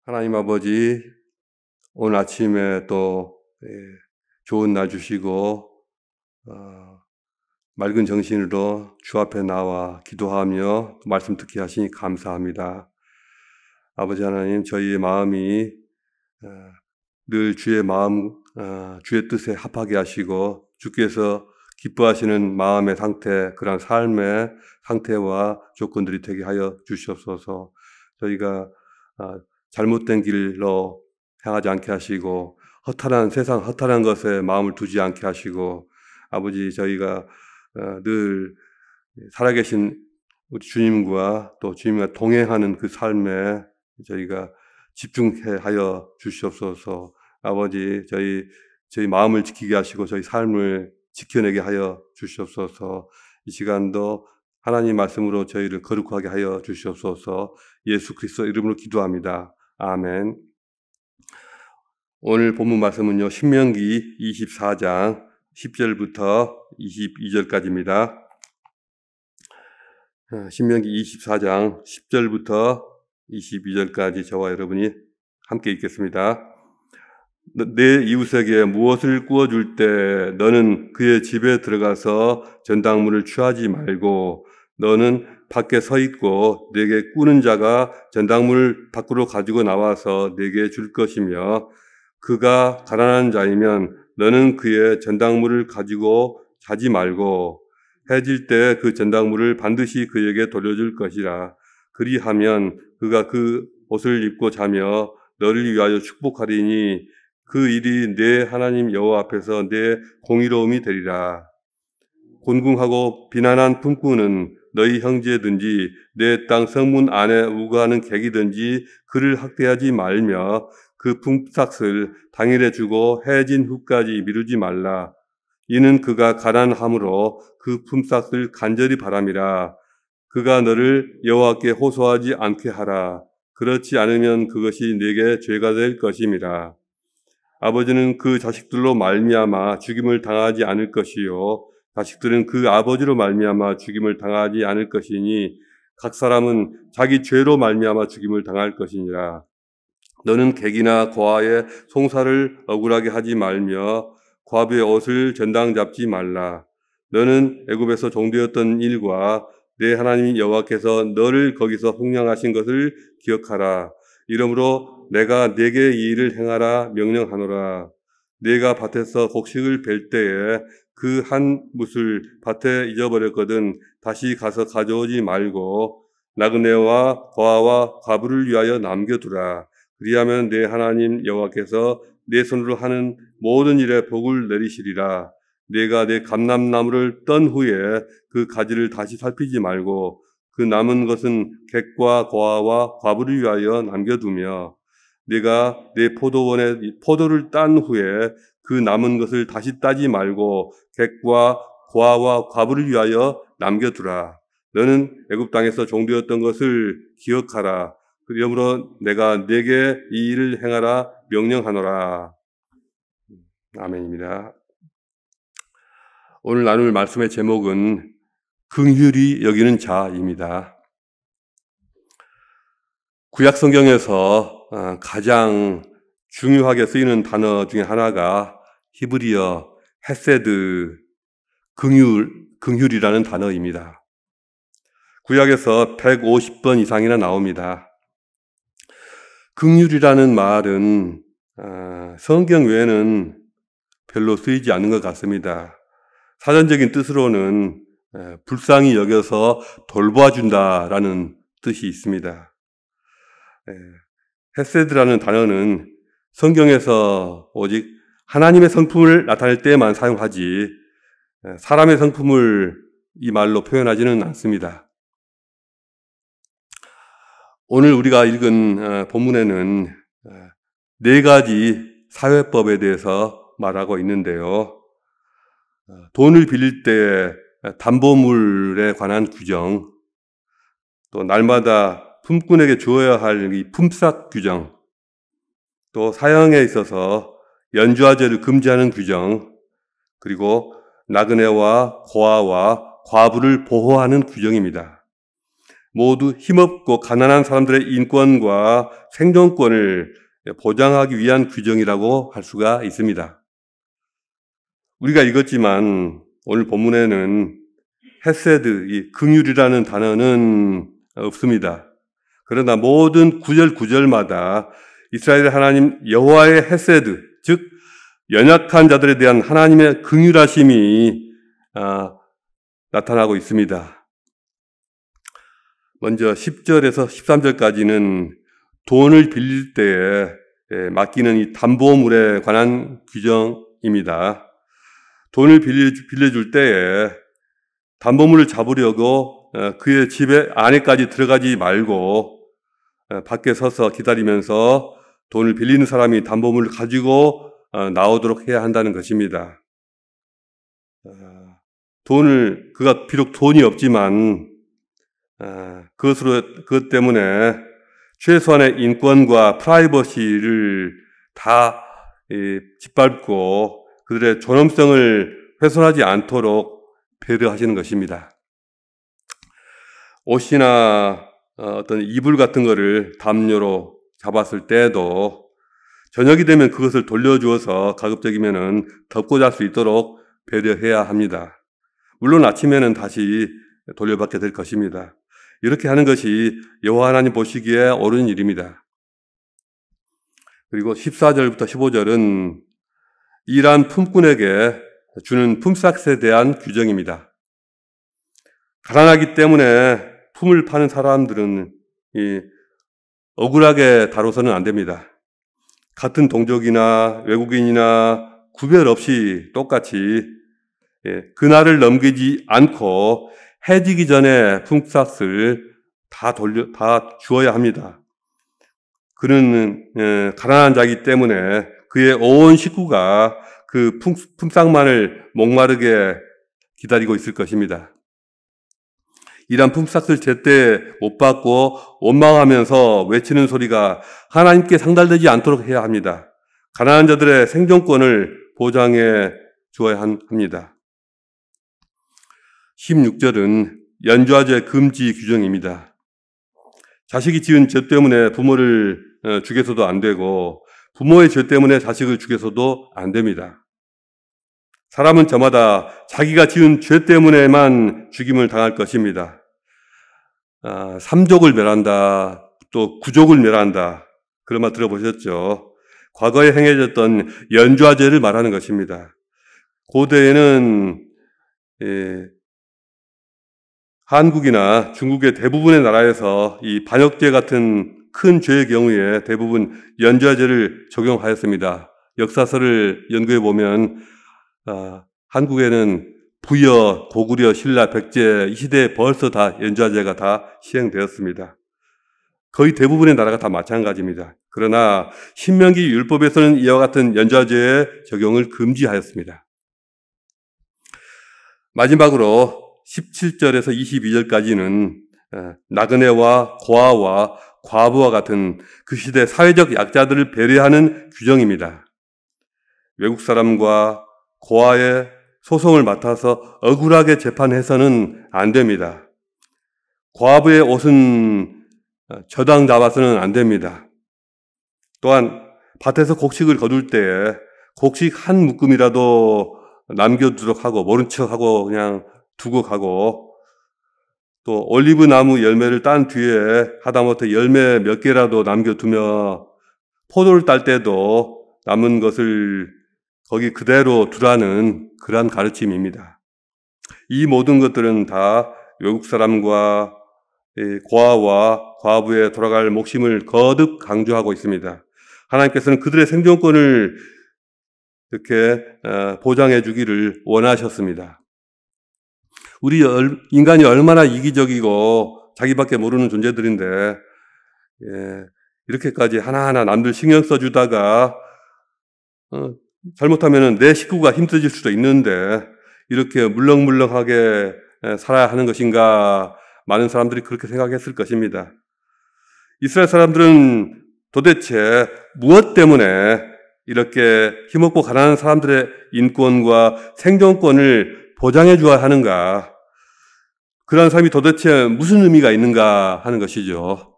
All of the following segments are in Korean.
하나님 아버지, 오늘 아침에 또 좋은 날 주시고 맑은 정신으로 주 앞에 나와 기도하며 말씀 듣게 하시니 감사합니다. 아버지 하나님, 저희의 마음이 늘 주의 마음, 주의 뜻에 합하게 하시고 주께서 기뻐하시는 마음의 상태, 그런 삶의 상태와 조건들이 되게 하여 주시옵소서. 저희가 잘못된 길로 향하지 않게 하시고 허탄한 세상, 허탄한 것에 마음을 두지 않게 하시고, 아버지, 저희가 늘 살아계신 우리 주님과 또 주님과 동행하는 그 삶에 저희가 집중해 하여 주시옵소서. 아버지, 저희 마음을 지키게 하시고 저희 삶을 지켜내게 하여 주시옵소서. 이 시간도 하나님 말씀으로 저희를 거룩하게 하여 주시옵소서. 예수 그리스도 이름으로 기도합니다. 아멘. 오늘 본문 말씀은요, 신명기 24장 10절부터 22절까지입니다. 신명기 24장 10절부터 22절까지 저와 여러분이 함께 읽겠습니다. 내 이웃에게 무엇을 구워줄 때 너는 그의 집에 들어가서 전당물을 취하지 말고 너는 밖에 서 있고 내게 꾸는 자가 전당물을 밖으로 가지고 나와서 내게 줄 것이며, 그가 가난한 자이면 너는 그의 전당물을 가지고 자지 말고 해질 때 그 전당물을 반드시 그에게 돌려줄 것이라. 그리하면 그가 그 옷을 입고 자며 너를 위하여 축복하리니 그 일이 내 하나님 여호와 앞에서 내 공의로움이 되리라. 곤궁하고 비난한 품꾼은 너희 형제든지 내 땅 성문 안에 우거하는 객이든지 그를 학대하지 말며 그 품삯을 당일에 주고 해진 후까지 미루지 말라. 이는 그가 가난함으로 그 품삯을 간절히 바람이라. 그가 너를 여호와께 호소하지 않게 하라. 그렇지 않으면 그것이 네게 죄가 될 것임이라. 아버지는 그 자식들로 말미암아 죽임을 당하지 않을 것이요 자식들은 그 아버지로 말미암아 죽임을 당하지 않을 것이니 각 사람은 자기 죄로 말미암아 죽임을 당할 것이니라. 너는 객이나 고아의 송사를 억울하게 하지 말며 과부의 옷을 전당 잡지 말라. 너는 애굽에서 종되었던 일과 내 하나님 여호와께서 너를 거기서 홍량하신 것을 기억하라. 이러므로 내가 네게 이 일을 행하라 명령하노라. 네가 밭에서 곡식을 벨 때에 그 한 뭇을 밭에 잊어버렸거든 다시 가서 가져오지 말고 나그네와 고아와 과부를 위하여 남겨두라. 그리하면 내 하나님 여호와께서 내 손으로 하는 모든 일에 복을 내리시리라. 내가 내 감람나무를 떤 후에 그 가지를 다시 살피지 말고 그 남은 것은 객과 고아와 과부를 위하여 남겨두며, 내가 내 포도원에 포도를 딴 후에 그 남은 것을 다시 따지 말고 객과 고아와 과부를 위하여 남겨두라. 너는 애굽 땅에서 종되었던 것을 기억하라. 그러므로 내가 네게 이 일을 행하라 명령하노라. 아멘입니다. 오늘 나눌 말씀의 제목은 긍휼히 여기는 자입니다. 구약 성경에서 가장 중요하게 쓰이는 단어 중에 하나가 히브리어 헤세드, 긍휼이라는 단어입니다. 구약에서 150번 이상이나 나옵니다. 긍휼이라는 말은 성경 외에는 별로 쓰이지 않는 것 같습니다. 사전적인 뜻으로는 불쌍히 여겨서 돌봐준다라는 뜻이 있습니다. 헤세드라는 단어는 성경에서 오직 하나님의 성품을 나타낼 때만 사용하지 사람의 성품을 이 말로 표현하지는 않습니다. 오늘 우리가 읽은 본문에는 네 가지 사회법에 대해서 말하고 있는데요. 돈을 빌릴 때 담보물에 관한 규정, 또 날마다 품꾼에게 주어야 할 이 품삯 규정, 또 사형에 있어서 연좌제를 금지하는 규정, 그리고 나그네와 고아와 과부를 보호하는 규정입니다. 모두 힘없고 가난한 사람들의 인권과 생존권을 보장하기 위한 규정이라고 할 수가 있습니다. 우리가 읽었지만 오늘 본문에는 헤세드, 이 긍휼이라는 단어는 없습니다. 그러나 모든 구절마다 이스라엘 하나님 여호와의 헤세드, 즉 연약한 자들에 대한 하나님의 긍휼하심이 나타나고 있습니다. 먼저 10절에서 13절까지는 돈을 빌릴 때에 맡기는 이 담보물에 관한 규정입니다. 돈을 빌려줄 때에 담보물을 잡으려고 그의 집에 안에까지 들어가지 말고 밖에 서서 기다리면서 돈을 빌리는 사람이 담보물을 가지고 나오도록 해야 한다는 것입니다. 그가 비록 돈이 없지만 그것 때문에 최소한의 인권과 프라이버시를 다 짓밟고 그들의 존엄성을 훼손하지 않도록 배려하시는 것입니다. 옷이나 어떤 이불 같은 거를 담요로 잡았을 때에도 저녁이 되면 그것을 돌려주어서 가급적이면 덮고 잘 수 있도록 배려해야 합니다. 물론 아침에는 다시 돌려받게 될 것입니다. 이렇게 하는 것이 여호와 하나님 보시기에 옳은 일입니다. 그리고 14절부터 15절은 일한 품꾼에게 주는 품삯에 대한 규정입니다. 가난하기 때문에 품을 파는 사람들은 억울하게 다뤄서는 안 됩니다. 같은 동족이나 외국인이나 구별 없이 똑같이 그날을 넘기지 않고 해지기 전에 품삯을 다 주어야 합니다. 그는 가난한 자이기 때문에 그의 온 식구가 그 품삯만을 목마르게 기다리고 있을 것입니다. 이런 품삯을 제때 못 받고 원망하면서 외치는 소리가 하나님께 상달되지 않도록 해야 합니다. 가난한 자들의 생존권을 보장해 주어야 합니다. 16절은 연좌제 금지 규정입니다. 자식이 지은 죄 때문에 부모를 죽여서도 안 되고 부모의 죄 때문에 자식을 죽여서도 안 됩니다. 사람은 저마다 자기가 지은 죄 때문에만 죽임을 당할 것입니다. 삼족을 멸한다, 또 구족을 멸한다. 그런 말 들어보셨죠? 과거에 행해졌던 연좌제를 말하는 것입니다. 고대에는 한국이나 중국의 대부분의 나라에서 이 반역죄 같은 큰 죄의 경우에 대부분 연좌제를 적용하였습니다. 역사서를 연구해 보면 한국에는 부여, 고구려, 신라, 백제 이 시대에 벌써 다 연좌제가 다 시행되었습니다. 거의 대부분의 나라가 다 마찬가지입니다. 그러나 신명기 율법에서는 이와 같은 연좌제의 적용을 금지하였습니다. 마지막으로 17절에서 22절까지는 나그네와 고아와 과부와 같은 그 시대 사회적 약자들을 배려하는 규정입니다. 외국 사람과 고아의 소송을 맡아서 억울하게 재판해서는 안 됩니다. 과부의 옷은 저당 잡아서는 안 됩니다. 또한 밭에서 곡식을 거둘 때에 곡식 한 묶음이라도 남겨두도록 하고 모른 척하고 그냥 두고 가고, 또 올리브 나무 열매를 딴 뒤에 하다못해 열매 몇 개라도 남겨두며 포도를 딸 때도 남은 것을 거기 그대로 두라는 그러한 가르침입니다. 이 모든 것들은 다 외국 사람과 고아와 과부에 돌아갈 목심을 거듭 강조하고 있습니다. 하나님께서는 그들의 생존권을 이렇게 보장해 주기를 원하셨습니다. 우리 인간이 얼마나 이기적이고 자기밖에 모르는 존재들인데 이렇게까지 하나하나 남들 신경 써주다가 잘못하면 내 식구가 힘들어질 수도 있는데 이렇게 물렁물렁하게 살아야 하는 것인가, 많은 사람들이 그렇게 생각했을 것입니다. 이스라엘 사람들은 도대체 무엇 때문에 이렇게 힘없고 가난한 사람들의 인권과 생존권을 보장해 주어야 하는가, 그러한 삶이 도대체 무슨 의미가 있는가 하는 것이죠.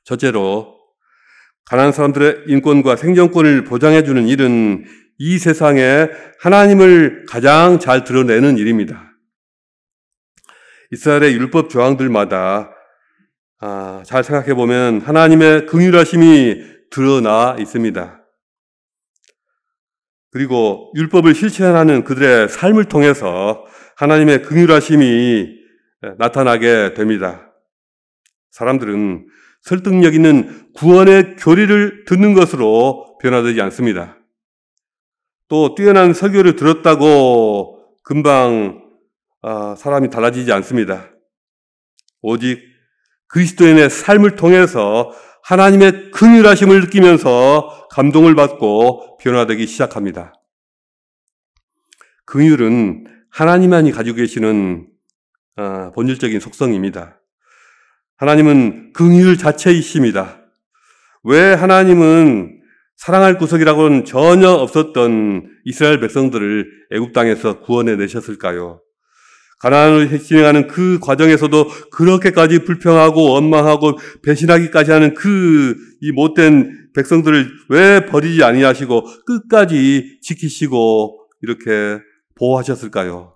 첫째로 가난한 사람들의 인권과 생존권을 보장해주는 일은 이 세상에 하나님을 가장 잘 드러내는 일입니다. 이스라엘의 율법 조항들마다 잘 생각해 보면 하나님의 긍휼하심이 드러나 있습니다. 그리고 율법을 실천하는 그들의 삶을 통해서 하나님의 긍휼하심이 나타나게 됩니다. 사람들은 설득력 있는 구원의 교리를 듣는 것으로 변화되지 않습니다. 또 뛰어난 설교를 들었다고 금방 사람이 달라지지 않습니다. 오직 그리스도인의 삶을 통해서 하나님의 긍휼하심을 느끼면서 감동을 받고 변화되기 시작합니다. 긍휼은 하나님만이 가지고 계시는 본질적인 속성입니다. 하나님은 긍휼 자체이십니다. 왜 하나님은 사랑할 구석이라고는 전혀 없었던 이스라엘 백성들을 애굽 땅에서 구원해 내셨을까요? 가나안을 진행하는 그 과정에서도 그렇게까지 불평하고 원망하고 배신하기까지 하는 이 못된 백성들을 왜 버리지 아니하시고 끝까지 지키시고 이렇게 보호하셨을까요?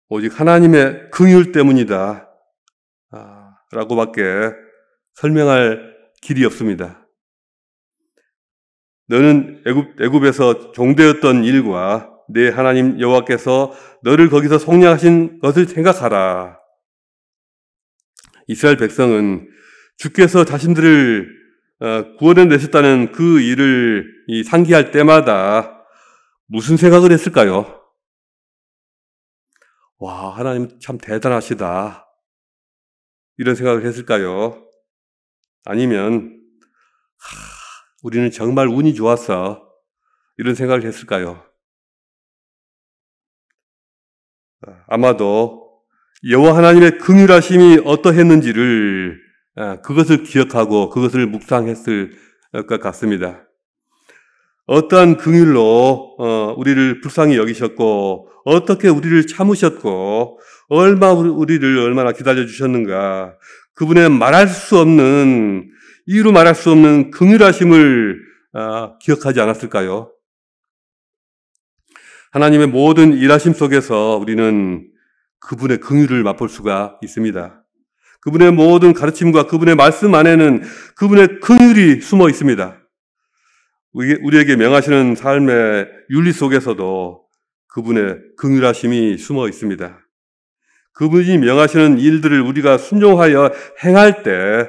오직 하나님의 긍휼 때문이다 라고밖에 설명할 길이 없습니다. 너는 애굽에서 종되었던 일과 내 하나님 여호와께서 너를 거기서 속량하신 것을 생각하라. 이스라엘 백성은 주께서 자신들을 구원해 내셨다는 그 일을 상기할 때마다 무슨 생각을 했을까요? 와, 하나님 참 대단하시다. 이런 생각을 했을까요? 아니면 우리는 정말 운이 좋았어. 이런 생각을 했을까요? 아마도 여호와 하나님의 긍휼하심이 어떠했는지를 그것을 기억하고 그것을 묵상했을 것 같습니다. 어떠한 긍휼로 우리를 불쌍히 여기셨고 어떻게 우리를 참으셨고 우리를 얼마나 기다려 주셨는가. 그분의 이유로 말할 수 없는 긍휼하심을 기억하지 않았을까요? 하나님의 모든 일하심 속에서 우리는 그분의 긍휼을 맛볼 수가 있습니다. 그분의 모든 가르침과 그분의 말씀 안에는 그분의 긍휼이 숨어 있습니다. 우리에게 명하시는 삶의 윤리 속에서도 그분의 긍휼하심이 숨어 있습니다. 그분이 명하시는 일들을 우리가 순종하여 행할 때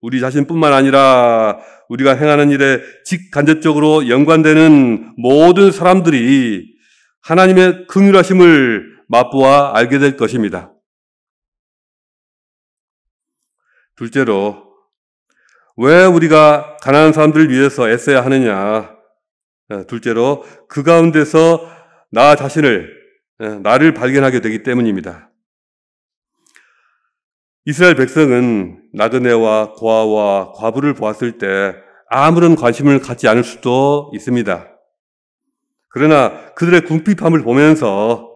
우리 자신뿐만 아니라 우리가 행하는 일에 직간접적으로 연관되는 모든 사람들이 하나님의 긍휼하심을 맛보아 알게 될 것입니다. 둘째로, 왜 우리가 가난한 사람들을 위해서 애써야 하느냐? 둘째로, 그 가운데서 나를 발견하게 되기 때문입니다. 이스라엘 백성은 나그네와 고아와 과부를 보았을 때 아무런 관심을 갖지 않을 수도 있습니다. 그러나 그들의 궁핍함을 보면서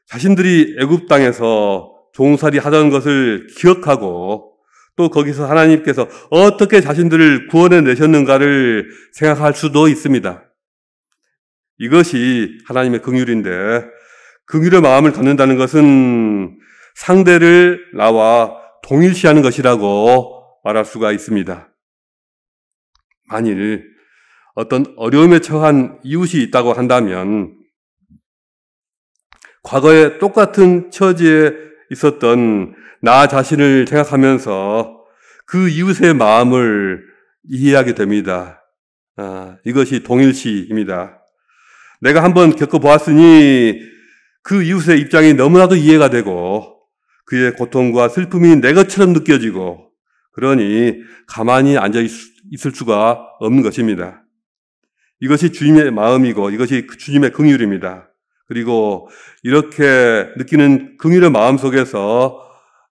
자신들이 애굽 땅에서 종살이 하던 것을 기억하고 또 거기서 하나님께서 어떻게 자신들을 구원해 내셨는가를 생각할 수도 있습니다. 이것이 하나님의 긍휼인데, 긍휼의 마음을 갖는다는 것은 상대를 나와 동일시하는 것이라고 말할 수가 있습니다. 만일 어떤 어려움에 처한 이웃이 있다고 한다면 과거에 똑같은 처지에 있었던 나 자신을 생각하면서 그 이웃의 마음을 이해하게 됩니다. 이것이 동일시입니다. 내가 한번 겪어보았으니 그 이웃의 입장이 너무나도 이해가 되고 그의 고통과 슬픔이 내 것처럼 느껴지고 그러니 가만히 앉아 있을 수가 없는 것입니다. 이것이 주님의 마음이고 이것이 주님의 긍휼입니다. 그리고 이렇게 느끼는 긍휼의 마음 속에서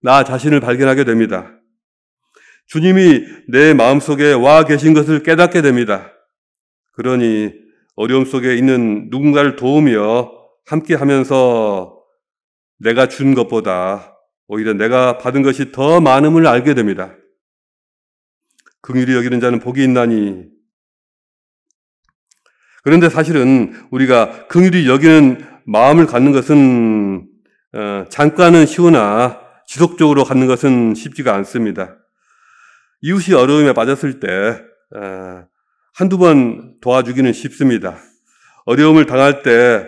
나 자신을 발견하게 됩니다. 주님이 내 마음속에 와 계신 것을 깨닫게 됩니다. 그러니 어려움 속에 있는 누군가를 도우며 함께 하면서 내가 준 것보다 오히려 내가 받은 것이 더 많음을 알게 됩니다. 긍휼히 여기는 자는 복이 있나니. 그런데 사실은 우리가 긍휼히 여기는 마음을 갖는 것은 잠깐은 쉬우나 지속적으로 갖는 것은 쉽지가 않습니다. 이웃이 어려움에 빠졌을 때 한두 번 도와주기는 쉽습니다. 어려움을 당할 때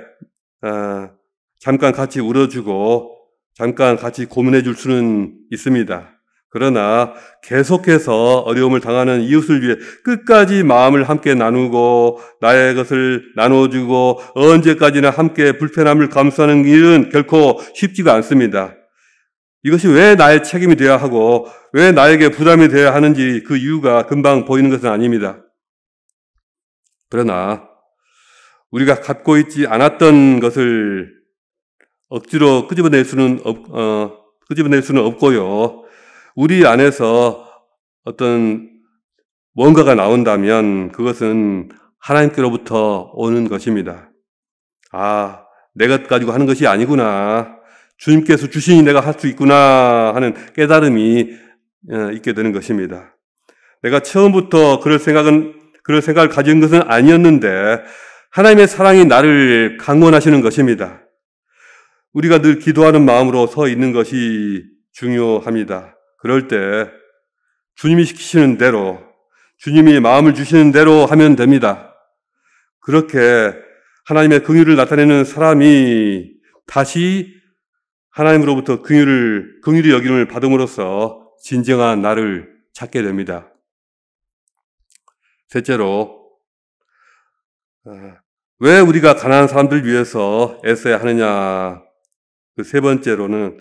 잠깐 같이 울어주고 잠깐 같이 고민해 줄 수는 있습니다. 그러나 계속해서 어려움을 당하는 이웃을 위해 끝까지 마음을 함께 나누고 나의 것을 나눠주고 언제까지나 함께 불편함을 감수하는 일은 결코 쉽지가 않습니다. 이것이 왜 나의 책임이 되어야 하고 왜 나에게 부담이 되어야 하는지 그 이유가 금방 보이는 것은 아닙니다. 그러나 우리가 갖고 있지 않았던 것을 억지로 끄집어낼 수는 없고요. 우리 안에서 어떤 뭔가가 나온다면 그것은 하나님께로부터 오는 것입니다. 아, 내 것 가지고 하는 것이 아니구나. 주님께서 주시니 내가 할 수 있구나 하는 깨달음이 있게 되는 것입니다. 내가 처음부터 그럴 생각을 가진 것은 아니었는데 하나님의 사랑이 나를 강권하시는 것입니다. 우리가 늘 기도하는 마음으로 서 있는 것이 중요합니다. 그럴 때 주님이 시키시는 대로, 주님이 마음을 주시는 대로 하면 됩니다. 그렇게 하나님의 긍휼을 나타내는 사람이 다시 하나님으로부터 긍휼히 여김을 받음으로써 진정한 나를 찾게 됩니다. 셋째로, 왜 우리가 가난한 사람들을 위해서 애써야 하느냐? 그 세 번째로는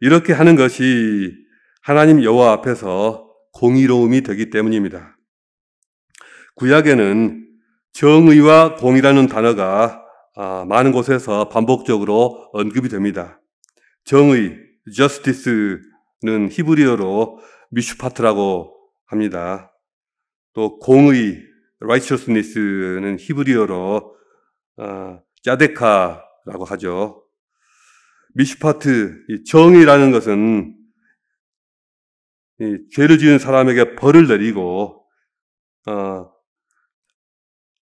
이렇게 하는 것이 하나님 여호와 앞에서 공의로움이 되기 때문입니다. 구약에는 정의와 공의라는 단어가 많은 곳에서 반복적으로 언급이 됩니다. 정의, justice는 히브리어로 미슈파트라고 합니다. 또 공의, righteousness는 히브리어로 짜데카라고 하죠. 미슈파트, 정의라는 것은 죄를 지은 사람에게 벌을 내리고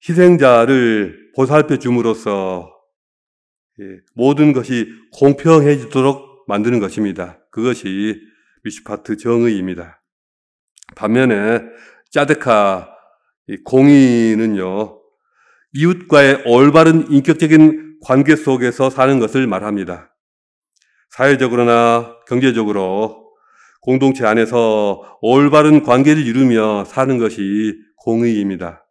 희생자를 보살펴 줌으로써 모든 것이 공평해지도록 만드는 것입니다. 그것이 미슈파트 정의입니다. 반면에 짜데카 공의는요, 이웃과의 올바른 인격적인 관계 속에서 사는 것을 말합니다. 사회적으로나 경제적으로 공동체 안에서 올바른 관계를 이루며 사는 것이 공의입니다.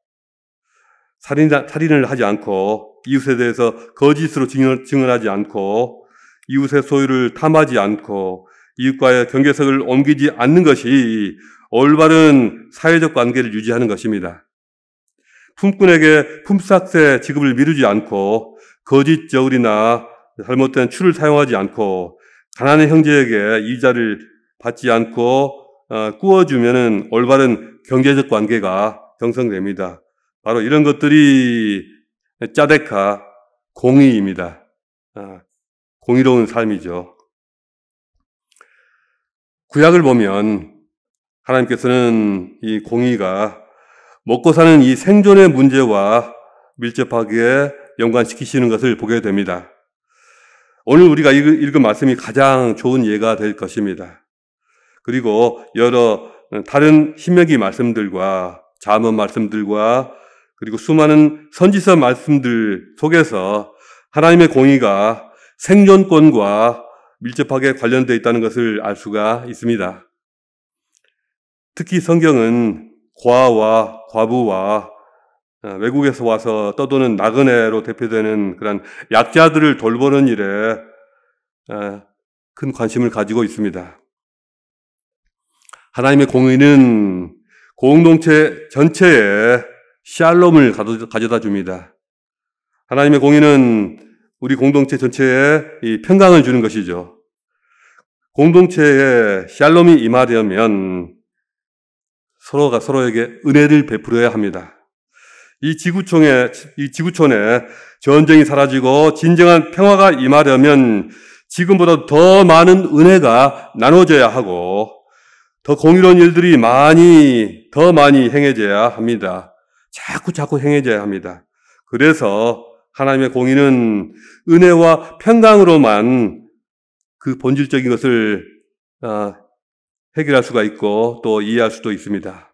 살인을 하지 않고 이웃에 대해서 거짓으로 증언하지 않고 이웃의 소유를 탐하지 않고 이웃과의 경계석을 옮기지 않는 것이 올바른 사회적 관계를 유지하는 것입니다. 품꾼에게 품삯의 지급을 미루지 않고 거짓 저울이나 잘못된 추를 사용하지 않고 가난한 형제에게 이자를 받지 않고 꾸어주면은 올바른 경제적 관계가 형성됩니다. 바로 이런 것들이 짜데카 공의입니다. 공의로운 삶이죠. 구약을 보면 하나님께서는 이 공의가 먹고 사는 이 생존의 문제와 밀접하게 연관시키시는 것을 보게 됩니다. 오늘 우리가 읽은 말씀이 가장 좋은 예가 될 것입니다. 그리고 여러 다른 신명기 말씀들과 잠언 말씀들과 그리고 수많은 선지서 말씀들 속에서 하나님의 공의가 생존권과 밀접하게 관련되어 있다는 것을 알 수가 있습니다. 특히 성경은 고아와 과부와 외국에서 와서 떠도는 나그네로 대표되는 그런 약자들을 돌보는 일에 큰 관심을 가지고 있습니다. 하나님의 공의는 공동체 전체에 샬롬을 가져다 줍니다. 하나님의 공의는 우리 공동체 전체에 이 평강을 주는 것이죠. 공동체에 샬롬이 임하려면 서로가 서로에게 은혜를 베풀어야 합니다. 이 지구촌에 전쟁이 사라지고 진정한 평화가 임하려면 지금보다 더 많은 은혜가 나눠져야 하고 더 공의로운 일들이 더 많이 행해져야 합니다. 자꾸 행해져야 합니다. 그래서 하나님의 공의는 은혜와 평강으로만 그 본질적인 것을 해결할 수가 있고 또 이해할 수도 있습니다.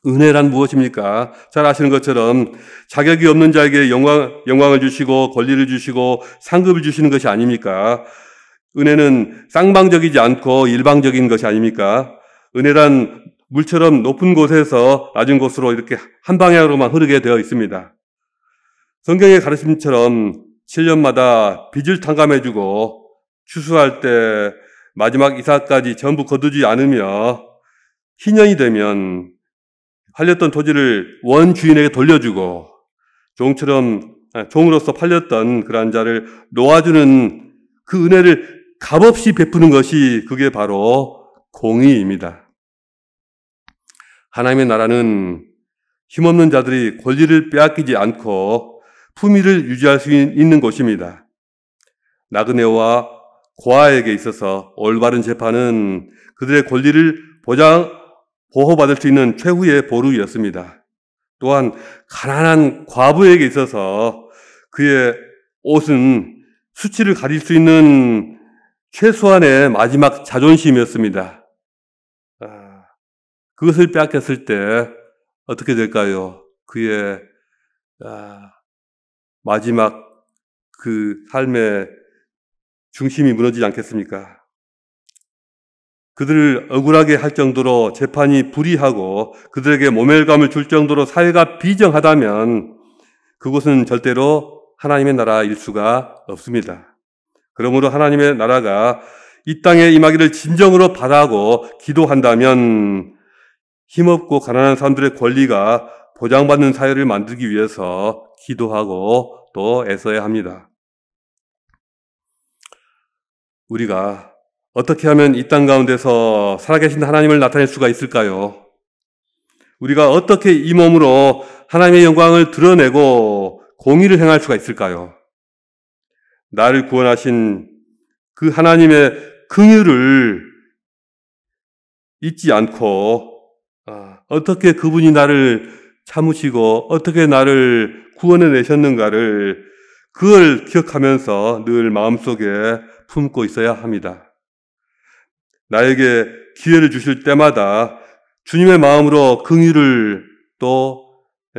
은혜란 무엇입니까? 잘 아시는 것처럼 자격이 없는 자에게 영광을 주시고 권리를 주시고 상급을 주시는 것이 아닙니까? 은혜는 쌍방적이지 않고 일방적인 것이 아닙니까? 은혜란 물처럼 높은 곳에서 낮은 곳으로 이렇게 한 방향으로만 흐르게 되어 있습니다. 성경의 가르침처럼 7년마다 빚을 탕감해주고 추수할 때 마지막 이삭까지 전부 거두지 않으며 희년이 되면 팔렸던 토지를 원주인에게 돌려주고 종으로서 팔렸던 그러한 자를 놓아주는 그 은혜를 값없이 베푸는 것이 그게 바로 공의입니다. 하나님의 나라는 힘없는 자들이 권리를 빼앗기지 않고 품위를 유지할 수 있는 곳입니다. 나그네와 고아에게 있어서 올바른 재판은 그들의 권리를 보호받을 수 있는 최후의 보루였습니다. 또한 가난한 과부에게 있어서 그의 옷은 수치를 가릴 수 있는 최소한의 마지막 자존심이었습니다. 그것을 빼앗겼을 때 어떻게 될까요? 그의 마지막 그 삶의 중심이 무너지지 않겠습니까? 그들을 억울하게 할 정도로 재판이 불의하고 그들에게 모멸감을 줄 정도로 사회가 비정하다면 그곳은 절대로 하나님의 나라일 수가 없습니다. 그러므로 하나님의 나라가 이 땅에 임하기를 진정으로 바라고 기도한다면 힘없고 가난한 사람들의 권리가 보장받는 사회를 만들기 위해서 기도하고 또 애써야 합니다. 우리가 어떻게 하면 이 땅 가운데서 살아계신 하나님을 나타낼 수가 있을까요? 우리가 어떻게 이 몸으로 하나님의 영광을 드러내고 공의를 행할 수가 있을까요? 나를 구원하신 그 하나님의 긍휼을 잊지 않고 어떻게 그분이 나를 참으시고 어떻게 나를 구원해 내셨는가를 그걸 기억하면서 늘 마음속에 품고 있어야 합니다. 나에게 기회를 주실 때마다 주님의 마음으로 긍휼을 또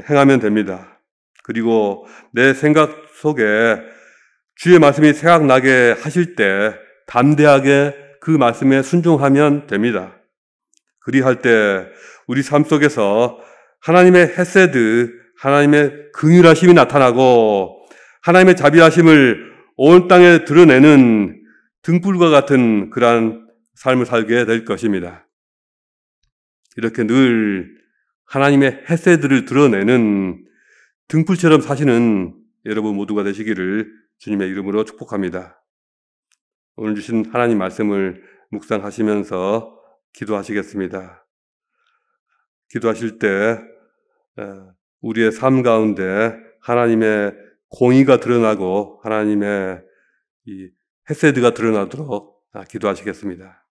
행하면 됩니다. 그리고 내 생각 속에 주의 말씀이 생각나게 하실 때 담대하게 그 말씀에 순종하면 됩니다. 그리할 때 우리 삶 속에서 하나님의 헤세드, 하나님의 긍휼하심이 나타나고 하나님의 자비하심을 온 땅에 드러내는 등불과 같은 그러한 삶을 살게 될 것입니다. 이렇게 늘 하나님의 헤세드를 드러내는 등불처럼 사시는 여러분 모두가 되시기를 주님의 이름으로 축복합니다. 오늘 주신 하나님 말씀을 묵상하시면서 기도하시겠습니다. 기도하실 때 우리의 삶 가운데 하나님의 공의가 드러나고 하나님의 이 헤세드가 드러나도록 기도하시겠습니다.